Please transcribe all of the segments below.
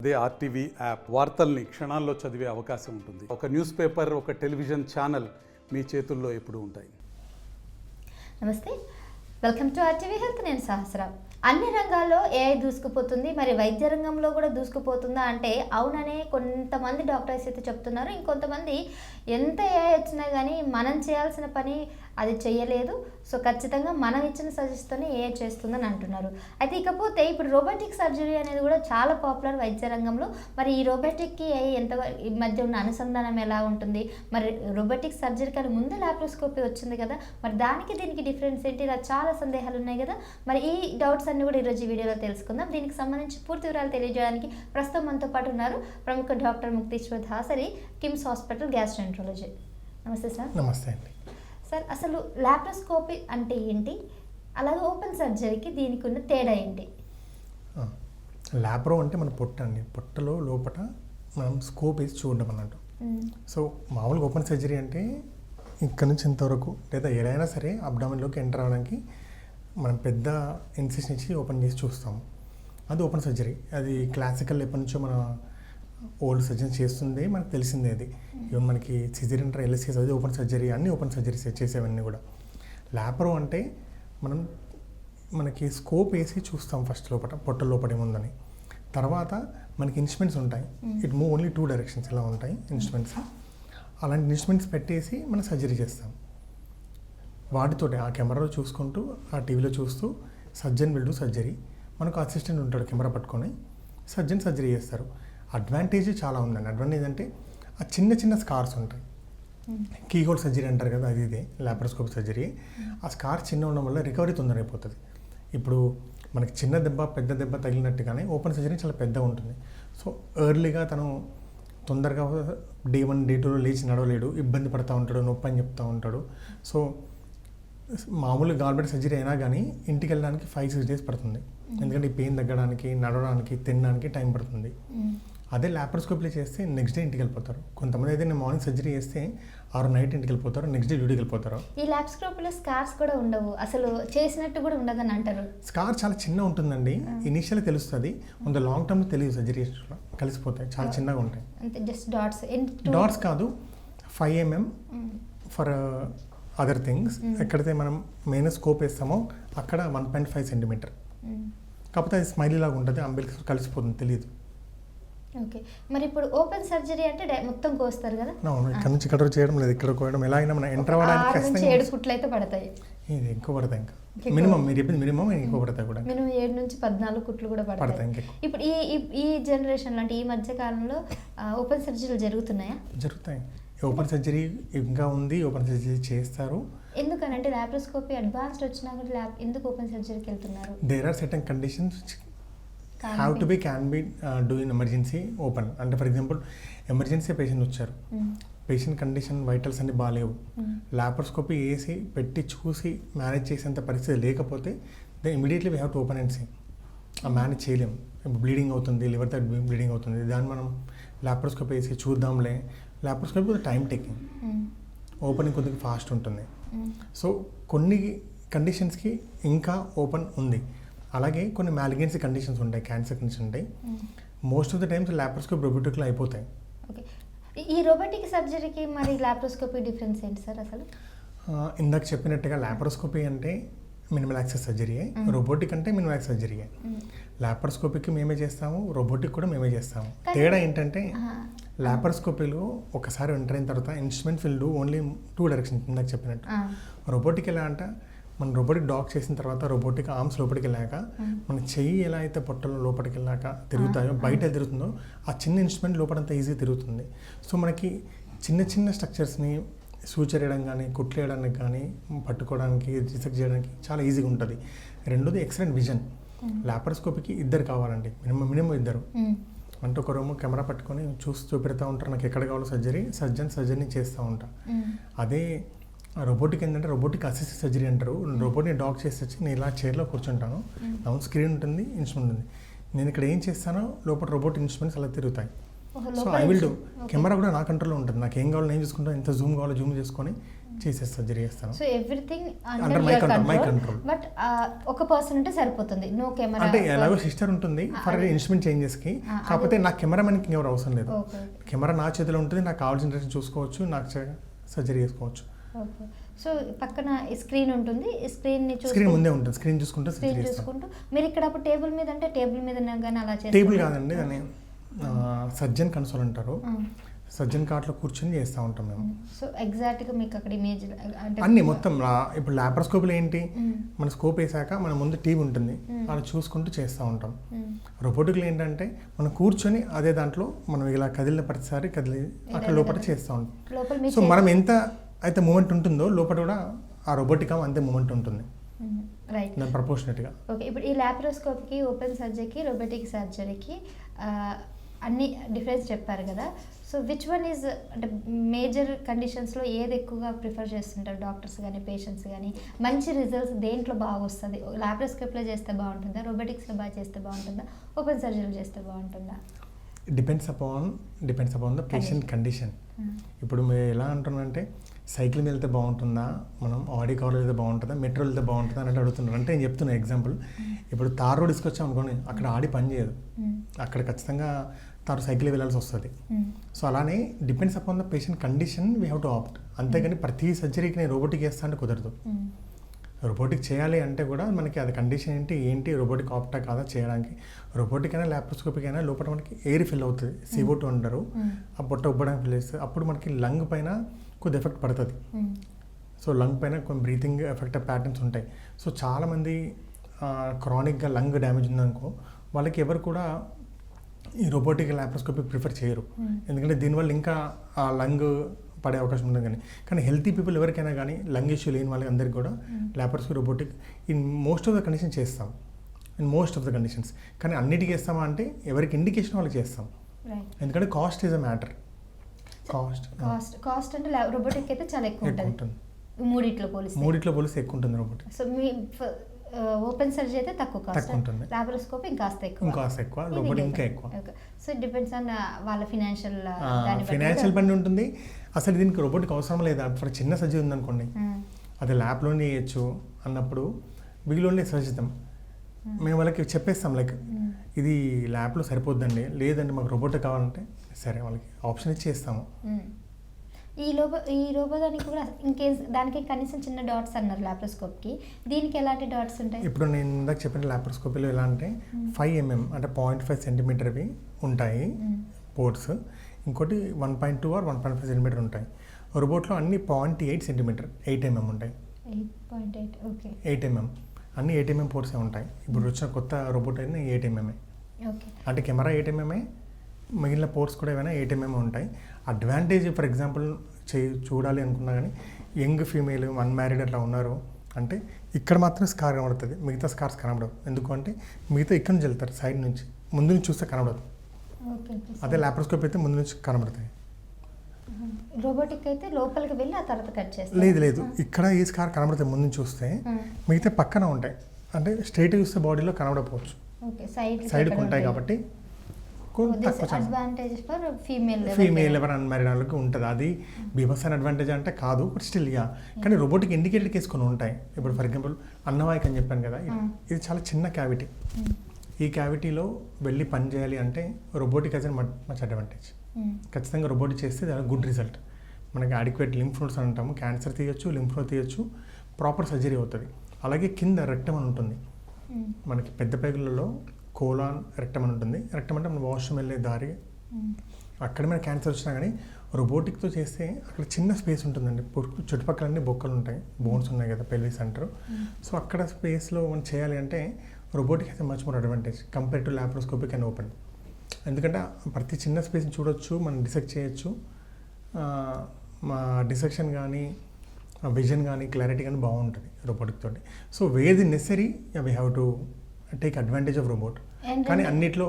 అదే RTV app వార్తల్ని క్షణాల్లో చదివే అవకాశం ఉంటుంది. ఒక న్యూస్ పేపర్, ఒక టెలివిజన్ ఛానల్ మీ చేతుల్లో ఎప్పుడూ ఉంటాయి. నమస్తే, వెల్కమ్ టు ఆర్టీవీ హెల్త్. నేను సహస్ర. అన్ని రంగాల్లో ఏఐ దూసుకుపోతుంది, మరి వైద్య రంగంలో కూడా దూసుకుపోతుందా అంటే అవుననే కొంతమంది డాక్టర్స్ అయితే చెప్తున్నారు. ఇంకొంతమంది ఎంత ఏఐ వచ్చినా కానీ మనం చేయాల్సిన పని అది చేయలేదు, సో ఖచ్చితంగా మనం ఇచ్చిన సజెషన్తోనే ఏఐ చేస్తుందని అంటున్నారు. అయితే ఇకపోతే ఇప్పుడు రోబోటిక్ సర్జరీ అనేది కూడా చాలా పాపులర్ వైద్య రంగంలో. మరి ఈ రోబోటిక్కి ఏఐ ఎంత ఈ మధ్య ఉన్న అనుసంధానం ఎలా ఉంటుంది? మరి రోబోటిక్ సర్జరీ కానీ ముందు ల్యాప్రోస్కోపీ వచ్చింది కదా, మరి దానికి దీనికి డిఫరెన్స్ ఏంటి? ఇలా చాలా సందేహాలు ఉన్నాయి కదా. మరి ఈ డౌట్స్ అన్ని కూడా ఈరోజు ఈ వీడియోలో తెలుసుకుందాం. దీనికి సంబంధించి పూర్తి వివరాలు తెలియజేయడానికి ప్రస్తుతం మనతో పాటు ఉన్నారు ప్రముఖ doctor Mukteshwar Dasari, KIMS hospital gastroenterology. నమస్తే సార్. నమస్తే అండి. సార్, అసలు ల్యాప్రోస్కోపీ అంటే ఏంటి, అలాగే ఓపెన్ సర్జరీకి దీనికి ఉన్న తేడా ఏంటి? ల్యాప్రో అంటే మన పొట్ట అండి. పొట్టలో లోపల మనం స్కోప్ వేసి చూడడం అన్నట్టు. సో మామూలుగా ఓపెన్ సర్జరీ అంటే ఇక్కడ నుంచి ఇంతవరకు లేదా ఏదైనా సరే అబ్డామిన్లోకి ఎంటర్ అవ్వడానికి మనం పెద్ద ఇన్సిషన్ ఇచ్చి ఓపెన్ చేసి చూస్తాము. అది ఓపెన్ సర్జరీ. అది క్లాసికల్ ఎప్పటి నుంచో మన ఓల్డ్ సర్జన్ చేస్తుంది, మనకు తెలిసిందే. అది ఈవెన్ మనకి సిజేరియన్ ఎల్ఎస్సీస్ అది ఓపెన్ సర్జరీ, అన్ని ఓపెన్ సర్జరీస్ చేసేవన్నీ కూడా. ల్యాప్రో అంటే మనకి స్కోప్ వేసి చూస్తాం ఫస్ట్ లోపల, పొట్ట లోపల ఏముందని. తర్వాత మనకి ఇన్స్ట్రుమెంట్స్ ఉంటాయి. ఇట్ మూవ్ ఓన్లీ 2 డైరెక్షన్స్ ఇలా ఉంటాయి ఇన్స్ట్రుమెంట్స్. అలాంటి ఇన్స్ట్రుమెంట్స్ పెట్టేసి మనం సర్జరీ చేస్తాం. వాటితోటి ఆ కెమెరాలో చూసుకుంటూ, ఆ టీవీలో చూస్తూ సర్జన్ విల్ డూ సర్జరీ. మనకు అసిస్టెంట్ ఉంటాడు కెమెరా పట్టుకొని, సర్జన్ సర్జరీ చేస్తారు. అడ్వాంటేజ్ చాలా ఉందండి. అడ్వాంటేజ్ అంటే ఆ చిన్న చిన్న స్కార్స్ ఉంటాయి. కీ హోల్ సర్జరీ అంటారు కదా, అది ఇదే ల్యాప్రోస్కోపీ సర్జరీ. ఆ స్కార్ చిన్న ఉండడం వల్ల రికవరీ తొందరగా అయిపోతుంది. ఇప్పుడు మనకి చిన్న దెబ్బ పెద్ద దెబ్బ తగిలినట్టుగానే ఓపెన్ సర్జరీ చాలా పెద్దగా ఉంటుంది. సో ఎర్లీగా తను తొందరగా డే 1 డే 2లో లేచి నడవలేడు, ఇబ్బంది పడుతూ ఉంటాడు, నొప్పి అని చెప్తూ ఉంటాడు. సో మామూలు గాల్బ్లాడర్ సర్జరీ అయినా కానీ ఇంటికి వెళ్ళడానికి 5-6 డేస్ పడుతుంది. ఎందుకంటే ఈ పెయిన్ తగ్గడానికి, నడవడానికి, తినడానికి టైం పడుతుంది. అదే ల్యాప్రోస్కోపీలో చేస్తే నెక్స్ట్ డే ఇంటికి వెళ్ళిపోతారు. కొంతమంది అయితే నేను మార్నింగ్ సర్జరీ చేస్తే నైట్ ఇంటికి వెళ్ళిపోతారు, నెక్స్ట్ డే డ్యూటీకి వెళ్ళిపోతారు. ఈ ల్యాప్రోస్కోపీలో స్కార్స్ కూడా ఉండవు, అసలు చేసినట్టు కూడా ఉండదని అంటారు. స్కార్ చాలా చిన్న ఉంటుందండి. ఇనిషియల్ తెలుస్తుంది, కొంత లాంగ్ టర్మ్ తెలియదు. సర్జరీ కలిసిపోతాయి, చాలా చిన్నగా ఉంటాయి. అంతే, జస్ట్ డాట్స్ కాదు, 5 mm ఫర్ అదర్ థింగ్స్. ఎక్కడైతే మనం మెయిన్ స్కోప్ వేస్తామో అక్కడ 1.5 cm. కాకపోతే అది స్మైలీ లాగా ఉంటుంది, అంబెల్కి కలిసిపోతుంది, తెలియదు. ఓకే, మరి ఇప్పుడు ఓపెన్ సర్జరీ అంటే మొత్తం కోస్తారు కదా? ఇక్కడ నుంచి ఇక్కడ చేయడం లేదు, ఇక్కడ కోయడం. ఎలా అయినా మనం ఎంటర్ అవ్వడానికి 7 కుట్లు అయితే పడతాయి. ఇది ఎక్కువ పడతాయి, ఇంకా మినిమం మీరు చెప్పింది మినిమం, ఎక్కువ పడతాయి కూడా. మినిమం 7 నుంచి 14 కుట్లు కూడా పడతాయి. ఇప్పుడు ఈ జనరేషన్లో అంటే ఈ మధ్య కాలంలో ఓపెన్ సర్జరీలు జరుగుతున్నాయా? జరుగుతాయి. ఓపెన్ సర్జరీ ఇంకా ఉంది, ఓపెన్ సర్జరీ చేస్తారు. ఎందుకనంటే ల్యాప్రోస్కోపీ అడ్వాన్స్డ్ వచ్చినా కూడా ఎందుకు ఓపెన్ సర్జరీకి వెళ్తున్నారు? There are certain conditions can be do in emergency open. అంటే ఫర్ ఎగ్జాంపుల్ ఎమర్జెన్సీ పేషెంట్ వచ్చారు, పేషెంట్ కండిషన్ వైటల్స్ అన్ని బాగాలేవు, ల్యాప్రోస్కోపీ వేసి పెట్టి చూసి మేనేజ్ చేసేంత పరిస్థితి లేకపోతే then immediately we have to open and see. ఆ మేనేజ్ చేయలేము. బ్లీడింగ్ అవుతుంది, లివర్ థర్డ్ బ్లీడింగ్ అవుతుంది, దాన్ని మనం ల్యాప్రోస్కోపీ వేసి చూద్దాంలే. ల్యాప్రోస్కోపీ కొద్దిగా టైం టేకింగ్, ఓపెనింగ్ కొద్దిగా ఫాస్ట్ ఉంటుంది. సో కొన్ని కండిషన్స్కి ఇంకా ఓపెన్ ఉంది. అలాగే కొన్ని మ్యాలిగెన్సీ కండిషన్స్ ఉంటాయి, క్యాన్సర్ కండిషన్ ఉంటాయి. Most of the times laparoscopy రోబోటిక్లో అయిపోతాయి. ఓకే, ఈ రోబోటిక్ సర్జరీకి మరి ల్యాప్రోస్కోపీ డిఫరెన్స్ ఏంటి సార్ అసలు? ఇందాక చెప్పినట్టుగా ల్యాప్రోస్కోపీ అంటే మినిమల్ యాక్సెస్ సర్జరీయే, రోబోటిక్ అంటే మినిమల్ యాక్సెస్ సర్జరీయే. ల్యాప్రోస్కోపీకి మేమే చేస్తాము, రోబోటిక్ కూడా మేమే చేస్తాము. తేడా ఏంటంటే ల్యాప్రోస్కోపీలో ఒకసారి ఎంటర్ అయిన తర్వాత instrument will do only 2 directions ఇందాక చెప్పినట్టు. రోబోటిక్ ఎలా అంటే మనం రోబోటిక్ డాక్ చేసిన తర్వాత రోబోటిక్ ఆర్మ్స్ లోపలికి వెళ్ళాక మన చెయ్యి ఎలా అయితే పొట్టలో లోపలికి వెళ్ళాక తిరుగుతాయో, బయట తిరుగుతుందో ఆ చిన్న ఇన్స్ట్రుమెంట్ లోపలంతా ఈజీగా తిరుగుతుంది. సో మనకి చిన్న చిన్న స్ట్రక్చర్స్ని సూచర్ వేయడం కానీ, కుట్లు వేయడానికి కానీ, పట్టుకోవడానికి, రిసెక్ట్ చేయడానికి చాలా ఈజీగా ఉంటుంది. రెండోది ఎక్సలెంట్ విజన్. ల్యాప్రోస్కోపీకి 2 కావాలండి, మినిమం 2. అంటే ఒక రూమ్ కెమెరా పట్టుకొని చూపెడతా ఉంటారు, నాకు ఎక్కడ కావాలో సర్జరీ చేస్తూ ఉంటా. అదే రోబోటిక్ ఏంటంటే రోబోటిక్ అసిస్టెడ్ సర్జరీ అంటారు. రోబోట్ని డాక్ చేసి వచ్చి నేను ఇలా చైర్లో కూర్చుంటాను, నా స్క్రీన్ ఉంటుంది, ఇన్స్ట్రుమెంట్ ఉంది. నేను ఇక్కడ ఏం చేస్తానో లోపల రోబోట్ ఇన్స్ట్రుమెంట్స్ అలా తిరుగుతాయి. So I will do. Camera కూడా నా కంట్రోల్లో ఉంటుంది. నాకు ఏం కావాలో నేను చూసుకుంటాను, ఎంత జూమ్ కావాలో జూమ్ చేసుకొని చేసేసి సర్జరీ చేస్తాను. So everything under my control. But ఒక పర్సన్ ఉంటే సరిపోతుంది, నో కెమెరా. అంటే ఎలాగో సిస్టర్ ఉంటుంది ఫర్ ఇన్స్ట్రుమెంట్ చేంజెస్కి, కాకపోతే నాకు కెమెరామెన్కి ఎవరు అవసరం లేదు. కెమెరా నా చేతిలో ఉంటుంది, నాకు కావాల్సిన డైరెక్షన్ చూసుకోవచ్చు, నాకు సర్జరీ చేసుకోవచ్చు. ఓకే. సో పక్కన స్క్రీన్ ఉంటుంది, స్క్రీన్ ముందే ఉంటుంది, స్క్రీన్ చూసుకుంటూ మీరు ఇక్కడ అప్పుడు టేబుల్ మీద అంటే టేబుల్ మీద కానీ అలా చేస్తారు? టేబుల్ కాదండి, దాన్ని సర్జన్ కన్సోల్ అంటారు. సర్జన్ కార్ట్లో కూర్చొని చేస్తూ ఉంటాం మేము. సో ఎగ్జాక్ట్గా మీకు అక్కడ ఇమేజ్ అంటే అన్ని మొత్తం ఇప్పుడు లాప్రోస్కోప్లో ఏంటి, మన స్కోప్ వేసాక మన ముందు టీవీ ఉంటుంది, అలా చూసుకుంటూ చేస్తూ ఉంటాం. రోబోటిక్లో ఏంటంటే మనం కూర్చొని అదే దాంట్లో మనం ఇలా కదిలిన ప్రతిసారి అక్కడ లోపల చేస్తూ ఉంటాం. సో మనం ఎంత అయితే మూమెంట్ ఉంటుందో లోపల కూడా ఆ రోబోటిక్ అంతే మూమెంట్ ఉంటుంది, రైట్, దాని ప్రపోర్షనేట్గా. ఓకే. ఇప్పుడు ఈ లాప్రోస్కోప్కి, ఓపెన్ సర్జరీకి, రోబోటిక్ సర్జరీకి అన్ని డిఫరెన్స్ చెప్పారు కదా. సో విచ్ వన్ ఈజ్ అంటే మేజర్ కండిషన్స్లో ఏది ఎక్కువగా ప్రిఫర్ చేస్తుంటారు డాక్టర్స్ కానీ పేషెంట్స్ కానీ? మంచి రిజల్ట్స్ దేంట్లో బాగా వస్తుంది? లాప్రోస్కోప్లో చేస్తే బాగుంటుందా, రోబోటిక్స్లో బాగా చేస్తే బాగుంటుందా, ఓపెన్ సర్జరీలో చేస్తే బాగుంటుందా? Depends upon the patient condition. ఇప్పుడు మీరు ఎలా అంటున్నారంటే సైకిల్ మీద వెళ్తే బాగుంటుందా, మనం ఆడి కార్లో వెళ్తే బాగుంటుందా, మెట్రో వెళ్తే బాగుంటుందా అని అడుగుతున్నారు. అంటే నేను చెప్తున్నా ఎగ్జాంపుల్, ఇప్పుడు తార్ రోడ్ తీసుకొచ్చాం అనుకోండి, అక్కడ ఆడి పని చేయదు, అక్కడ ఖచ్చితంగా తారు సైకిల్ వెళ్ళాల్సి వస్తుంది. సో అలానే depends upon the patient condition we have to opt. అంతేగాని ప్రతి సర్జరీకి నేను రోబోటిక్ చేస్తా అంటే కుదరదు. రోబోటిక్ చేయాలి అంటే కూడా మనకి అది కండిషన్ ఏంటి రోబోటిక్ ఆప్టా కాదా చేయడానికి. రోబోటిక్ అయినా లాప్రోస్కోపిక్ అయినా లోపల మనకి ఎయిర్ ఫిల్ అవుతుంది, CO2 అంటారు, ఆ పొట్ట ఉబ్బడానికి ఫిల్ చేస్తుంది. అప్పుడు మనకి లంగ్ పైన కొద్ది ఎఫెక్ట్ పడుతుంది. సో లంగ్ పైన కొన్ని బ్రీతింగ్ ఎఫెక్ట్ ప్యాటర్న్స్ ఉంటాయి. సో చాలామంది క్రానిక్గా లంగ్ డ్యామేజ్ ఉందనుకో, వాళ్ళకి ఎవరు కూడా ఈ రోబోటిక్ లాప్రోస్కోపీ ప్రిఫర్ చేయరు, ఎందుకంటే దీనివల్ల ఇంకా ఆ లంగ్ పడే అవకాశం ఉంటుంది. కానీ హెల్తీ పీపుల్ ఎవరికైనా కానీ లంగ్ ఇష్యూ లేని వాళ్ళకి అందరికీ కూడా laparoscopy robotic in most of the conditions చేస్తాం, కానీ అన్నిటికీ చేస్తామా అంటే ఎవరికి ఇండికేషన్ వాళ్ళకి చేస్తాం, ఎందుకంటే cost is a matter. Cost అంటే రోబోటిక్ అయితే చాలా ఎక్కువ ఉంటుంది, మూడిట్లో పోలిస్తే ఎక్కువ ఉంటుంది రోబోటిక్. సో మీ ఓపెన్ సర్జరీ అయితే తక్కువ కాస్ట్ ఉంటుంది, లాప్రోస్కోపీ ఇంకాస్త ఎక్కువ, రోబోటిక్ ఇంకా ఎక్కువ. సో డిపెండ్స్ ఆన్ వాళ్ళ ఫినాన్షియల్ బండి ఉంటుంది. అసలు దీనికి రోబోటిక్ అవసరం లేదా, ఫర్ చిన్న సర్జరీ ఉందనుకోండి, అది ల్యాబ్లోనే చేయొచ్చు అన్నప్పుడు బిగిలోనే సర్జిద్దాం. మేము వాళ్ళకి చెప్పేస్తాం లైక్ ఇది ల్యాబ్లో సరిపోద్దండి, లేదండి మాకు రోబోటిక్ కావాలంటే సరే వాళ్ళకి ఆప్షన్ ఇచ్చి చేస్తాము. ఈ రోబో దానికి కూడా దానికి కనీసం చిన్న డాట్స్ అన్నారు లాప్రోస్కోప్కి, దీనికి ఎలాంటి డాట్స్ ఉంటాయి? ఇప్పుడు నేను ఇందాక చెప్పిన లాప్రోస్కోపీలో ఎలా అంటే 5 mm అంటే 0.5 సెంటీమీటర్వి ఉంటాయి పోర్ట్స్, ఇంకోటి 1.2 or 1.5 సెంటీమీటర్ ఉంటాయి. రోబోట్లో అన్ని 0.8 సెంటీమీటర్ 8 mm ఉంటాయి. 8 mm అన్ని 8 mm పోర్ట్సే ఉంటాయి. ఇప్పుడు వచ్చిన కొత్త రోబోట్ అయినా 8 mm, అంటే కెమెరా 8 mm, మిగిలిన పోర్ట్స్ కూడా ఏమైనా 8 mm ఉంటాయి. అడ్వాంటేజ్ ఫర్ ఎగ్జాంపుల్ చూడాలి అనుకున్నా కానీ యంగ్ ఫీమేల్ అన్మ్యారీడ్ అట్లా ఉన్నారు అంటే ఇక్కడ మాత్రం స్కార్ కనబడుతుంది, మిగతా స్కార్స్ కనబడవు. ఎందుకు అంటే మిగతా ఇక్కడ నుంచి వెళ్తారు, సైడ్ నుంచి, ముందు నుంచి చూస్తే కనబడదు. అదే లాప్రోస్కోప్ అయితే ముందు నుంచి కనబడతాయి. రోబోటిక్ అయితే లోపలికి వెళ్ళి ఆ తర్వాత కట్ చేస్తారు. లేదు ఇక్కడ ఈ స్కార్ కనబడతాయి ముందు నుంచి చూస్తే, మిగతా పక్కన ఉంటాయి, అంటే స్ట్రైట్ చూస్తే బాడీలో కనబడకపోవచ్చు, సైడ్కి ఉంటాయి కాబట్టి ఫీమేల్ ఎవరు అన్మ్యారీడ్ వాళ్ళకి ఉంటుంది. అది బీభత్సమైన అడ్వాంటేజ్ అంటే కాదు, బట్ స్టిల్ కానీ రోబోటిక్ ఇండికేటెడ్ కేసు కొన్ని ఉంటాయి. ఇప్పుడు ఫర్ ఎగ్జాంపుల్ అన్నవాయిక్ అని చెప్పాను కదా, ఇది చాలా చిన్న క్యావిటీ. ఈ క్యావిటీలో వెళ్ళి పని చేయాలి అంటే రోబోటిక్ యాజ్ మచ్ అడ్వాంటేజ్. ఖచ్చితంగా రోబోటిక్ చేస్తే దాని గుడ్ రిజల్ట్. మనకి అడిక్వేట్ లింఫ్ నోడ్స్ అని అంటాము, క్యాన్సర్ తీయచ్చు, లింఫ్ నోడ్ తీయచ్చు, ప్రాపర్ సర్జరీ అవుతుంది. అలాగే కింద రెక్టమ్ అని ఉంటుంది, మనకి పెద్ద పేగులలో కోలాన్ రెక్టమ్ అని ఉంటుంది. రెక్టమ్ అంటే మన వాష్రూమ్ వెళ్ళే దారి, అక్కడ మన క్యాన్సర్ వచ్చినా కానీ రోబోటిక్తో చేస్తే అక్కడ చిన్న స్పేస్ ఉంటుందండి, చుట్టుపక్కలన్నీ బొక్కలు ఉంటాయి, బోన్స్ ఉన్నాయి కదా పెల్విస్ అంటారు. సో అక్కడ స్పేస్లో మనం చేయాలి అంటే రోబోటిక్ అయితే much more advantage compare to laparoscopic and open. ఎందుకంటే ప్రతి చిన్న స్పేస్ని చూడొచ్చు, మనం డిసెక్ట్ చేయొచ్చు, మా డిసెక్షన్ కానీ విజన్ కానీ క్లారిటీ కానీ బాగుంటుంది రోబోటిక్ తోటి. So where the necessary we have to take advantage of robot. కానీ అన్నిట్లో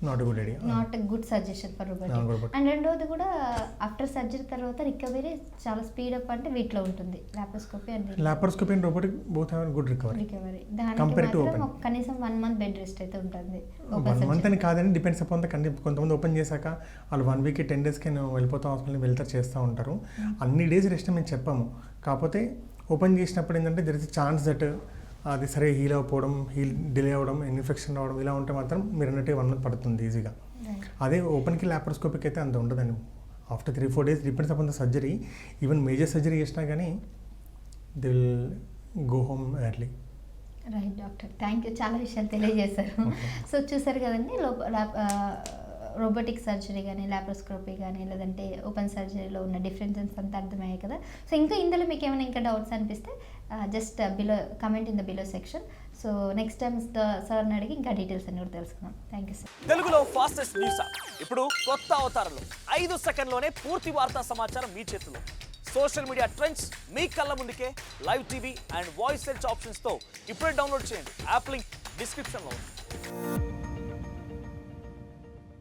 not good idea. Not good suggestion for robotic. And రెండోది కూడా ఆఫ్టర్ సర్జరీ తర్వాత రికవరీ చాలా స్పీడ్ అప్ అంటే వీటిలో ఉంటుంది laparoscopy and laparoscopy and robotic both have good recovery. దానికి మాత్రం కనీసం 1 month బెడ్ రెస్ట్ అయితే ఉంటుంది. 1 month అని కాదని డిపెండ్స్ అపాన్ ద కొంతమంది ఓపెన్ చేశాక వాళ్ళు 1 week 10 days వెళ్ళిపోతాం హాస్పిటల్ వెళ్తారు చేస్తూ ఉంటారు. అన్ని డేస్ రెస్ట్ మేము చెప్పాము. కాకపోతే ఓపెన్ చేసినప్పుడు ఏంటంటే దర్ ఇస్ ఛాన్స్ దట్ అది సరే హీల్ అవ్వకపోవడం, హీల్ డిలే అవ్వడం, ఇన్ఫెక్షన్ రావడం ఇలా ఉంటే మాత్రం మీరు అన్నట్టు 1 month పడుతుంది ఈజీగా. అదే ఓపెన్కి లాప్రోస్కోపిక్ అయితే అంత ఉండదండి. After 3-4 days depends upon the surgery. Even major surgery చేసినా కానీ they will go home early. Right doctor, thank you, చాలా విషయాలు తెలియజేశారు. సో చూసారు కదండి, రోబోటిక్ సర్జరీ కానీ లాప్రోస్కోపీ కానీ లేదంటే ఓపెన్ సర్జరీలో ఉన్న డిఫరెన్సెస్ అంతా అర్థమయ్యాయి కదా. సో ఇంకా ఇందులో మీకు ఏమైనా ఇంకా డౌట్స్ అనిపిస్తే just below comment in the below section. So next time సార్ని అడిగి ఇంకా డీటెయిల్స్ అన్ని కూడా తెలుసుకుందాం. Thank you sir. తెలుగులో ఫాస్టెస్ట్ న్యూస్ యాప్ ఇప్పుడు కొత్త అవతారంలో 5 సెకండ్లోనే పూర్తి వార్తా సమాచారం మీ చేతిలో. సోషల్ మీడియా ట్రెండ్స్ మీ కళ్ళ ముందుకే live TV and voice search ఆప్షన్స్తో ఇప్పుడే డౌన్లోడ్ చేయండి. యాప్ లింక్ డిస్క్రిప్షన్లో ఉంది.